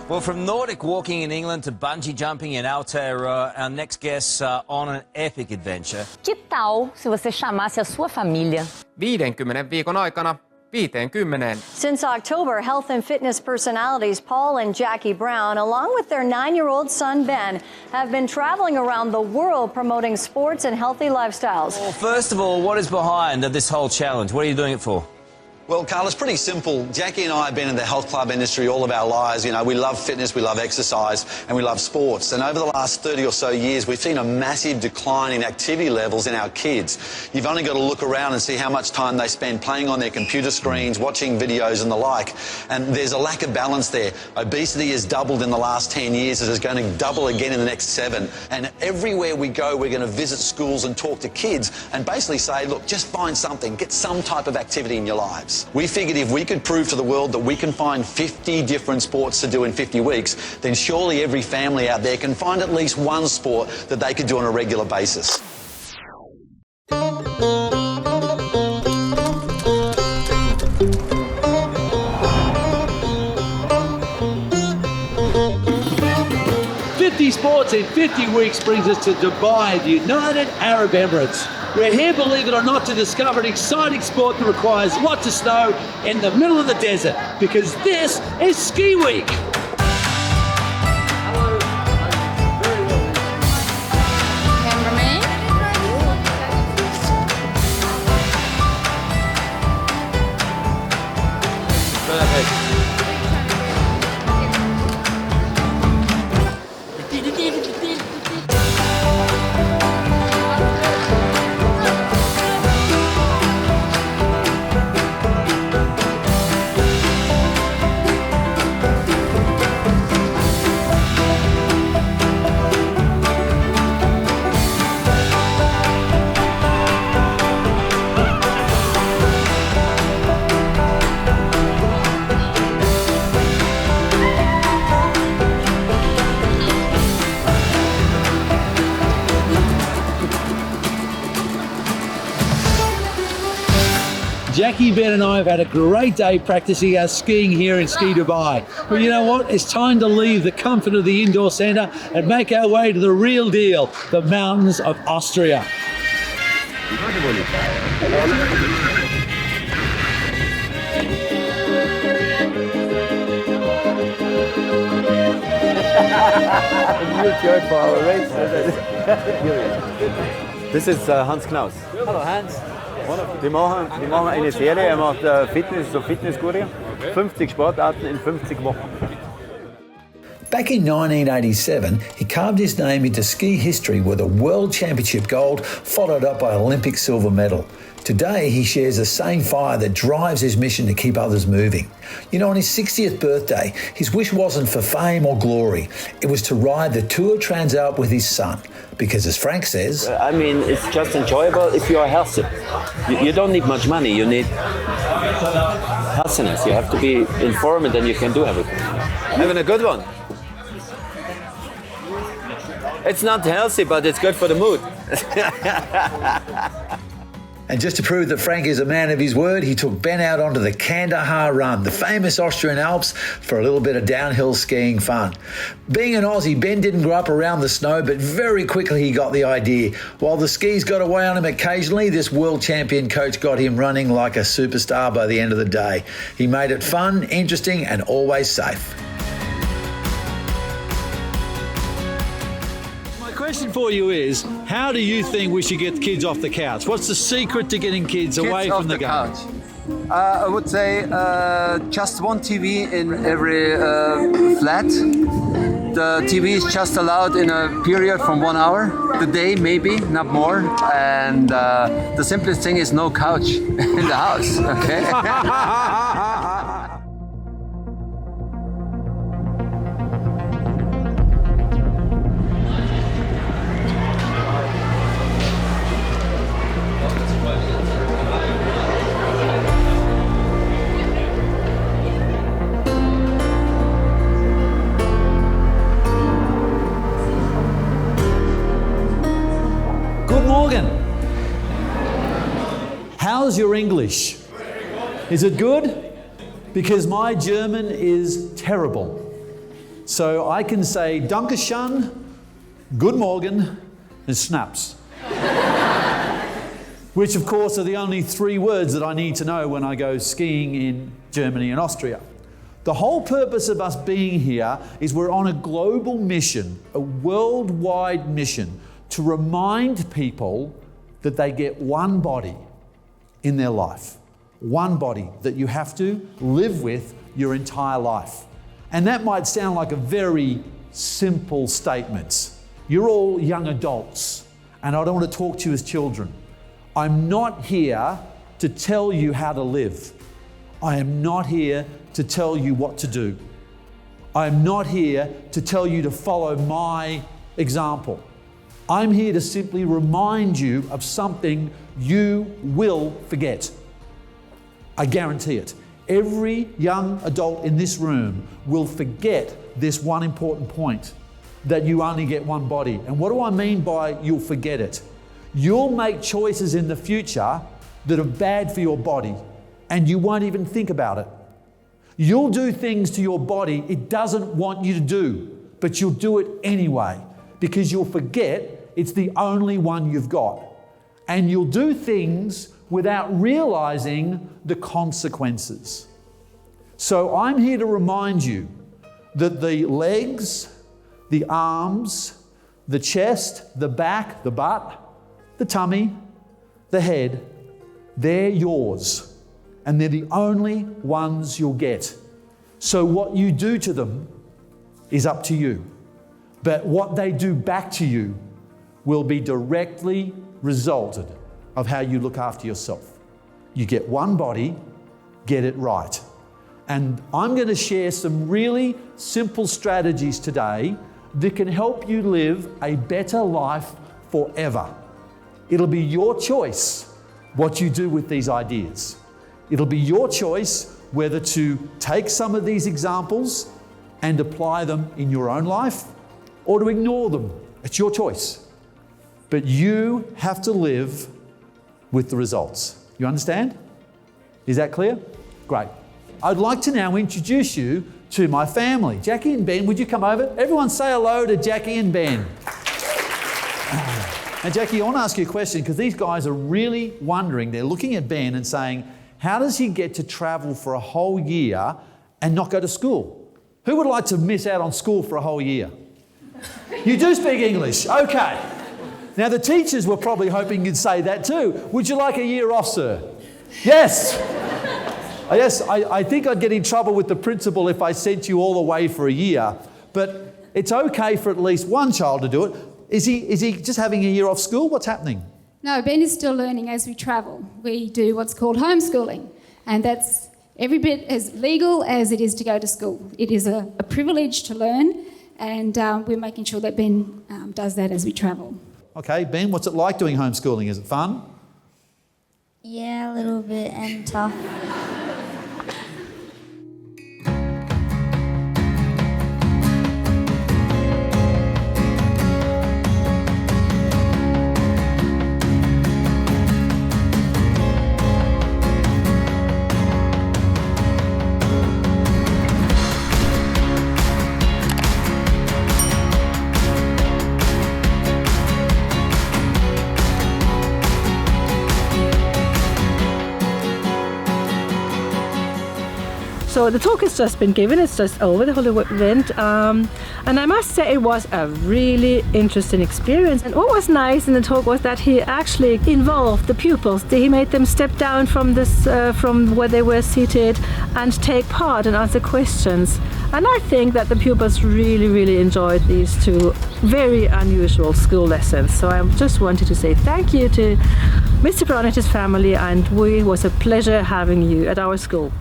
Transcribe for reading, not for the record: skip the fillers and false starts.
Well, from Nordic walking in England to bungee jumping in Austria, our next guests are on an epic adventure. Que tal se você chamasse a sua família? 50 viikon aikana 50. Since October, health and fitness personalities Paul and Jacqui Brown, along with their 9-year-old son Ben, have been traveling around the world promoting sports and healthy lifestyles. Well, first of all, what is behind this whole challenge? What are you doing it for? Well, Carl, it's pretty simple. Jacqui and I have been in the health club industry all of our lives. You know, we love fitness, we love exercise, and we love sports. And over the last 30 or so years, we've seen a massive decline in activity levels in our kids. You've only got to look around and see how much time they spend playing on their computer screens, watching videos and the like. And there's a lack of balance there. Obesity has doubled in the last 10 years. It is going to double again in the next 7. And everywhere we go, we're going to visit schools and talk to kids and basically say, look, just find something, get some type of activity in your lives. We figured if we could prove to the world that we can find 50 different sports to do in 50 weeks, then surely every family out there can find at least one sport that they could do on a regular basis. Sports in 50 weeks brings us to Dubai, the United Arab Emirates. We're here, believe it or not, to discover an exciting sport that requires lots of snow in the middle of the desert, because this is Ski Week. Hello. Very well. Cameraman. Perfect. 'Jacqui, Ben and I have had a great day practicing our skiing here in Ski Dubai. But you know what? It's time to leave the comfort of the indoor centre and make our way to the real deal, the mountains of Austria. For our race. This is Hans Knaus. Hello, Hans. Wir machen eine Serie, er macht Fitnesskurse, 50 Sportarten in 50 Wochen. Back in 1987, he carved his name into ski history with a World Championship gold followed up by Olympic silver medal. Today, he shares the same fire that drives his mission to keep others moving. You know, on his 60th birthday, his wish wasn't for fame or glory. It was to ride the Tour Transalp with his son. Because as Frank says... I mean, it's just enjoyable if you are healthy. You don't need much money, you need healthiness. You have to be informed and then you can do everything. Having a good one. It's not healthy, but it's good for the mood. And just to prove that Frank is a man of his word, he took Ben out onto the Kandahar Run, the famous Austrian Alps, for a little bit of downhill skiing fun. Being an Aussie, Ben didn't grow up around the snow, but very quickly he got the idea. While the skis got away on him occasionally, this world champion coach got him running like a superstar by the end of the day. He made it fun, interesting, and always safe. My question for you is, how do you think we should get kids off the couch? What's the secret to getting kids away from the game? I would say just one TV in every flat. The TV is just allowed in a period from 1 hour, the day maybe, not more. And the simplest thing is no couch in the house, okay? Morgan, how's your English? Is it good? Because my German is terrible. So I can say Dankeschön, Good Morgen, and Snaps. Which of course are the only 3 words that I need to know when I go skiing in Germany and Austria. The whole purpose of us being here is we're on a global mission, a worldwide mission, to remind people that they get one body in their life. One body that you have to live with your entire life. And that might sound like a very simple statement. You're all young adults, and I don't want to talk to you as children. I'm not here to tell you how to live. I am not here to tell you what to do. I am not here to tell you to follow my example. I'm here to simply remind you of something you will forget. I guarantee it. Every young adult in this room will forget this one important point, that you only get one body. And what do I mean by you'll forget it? You'll make choices in the future that are bad for your body, and you won't even think about it. You'll do things to your body it doesn't want you to do, but you'll do it anyway, because you'll forget it's the only one you've got. And you'll do things without realizing the consequences. So I'm here to remind you that the legs, the arms, the chest, the back, the butt, the tummy, the head, they're yours. And they're the only ones you'll get. So what you do to them is up to you. But what they do back to you will be directly resulted of how you look after yourself. You get one body, get it right. And I'm going to share some really simple strategies today that can help you live a better life forever. It'll be your choice what you do with these ideas. It'll be your choice whether to take some of these examples and apply them in your own life or to ignore them. It's your choice. But you have to live with the results. You understand? Is that clear? Great. I'd like to now introduce you to my family. Jacqui and Ben, would you come over? Everyone say hello to Jacqui and Ben. And Jacqui, I want to ask you a question because these guys are really wondering. They're looking at Ben and saying, how does he get to travel for a whole year and not go to school? Who would like to miss out on school for a whole year? You do speak English, okay. Now the teachers were probably hoping you'd say that too. Would you like a year off, sir? Yes. Yes, I think I'd get in trouble with the principal if I sent you all away for a year. But it's okay for at least one child to do it. Is he just having a year off school? What's happening? No, Ben is still learning as we travel. We do what's called homeschooling, and that's every bit as legal as it is to go to school. It is a privilege to learn, and we're making sure that Ben does that as we travel. Okay, Ben, what's it like doing homeschooling? Is it fun? Yeah, a little bit, and tough. So the talk has just been given, it's just over, the whole event, and I must say it was a really interesting experience. And what was nice in the talk was that he actually involved the pupils. He made them step down from where they were seated and take part and answer questions. And I think that the pupils really, really enjoyed these two very unusual school lessons. So I just wanted to say thank you to Mr. Brown and his family, and it was a pleasure having you at our school.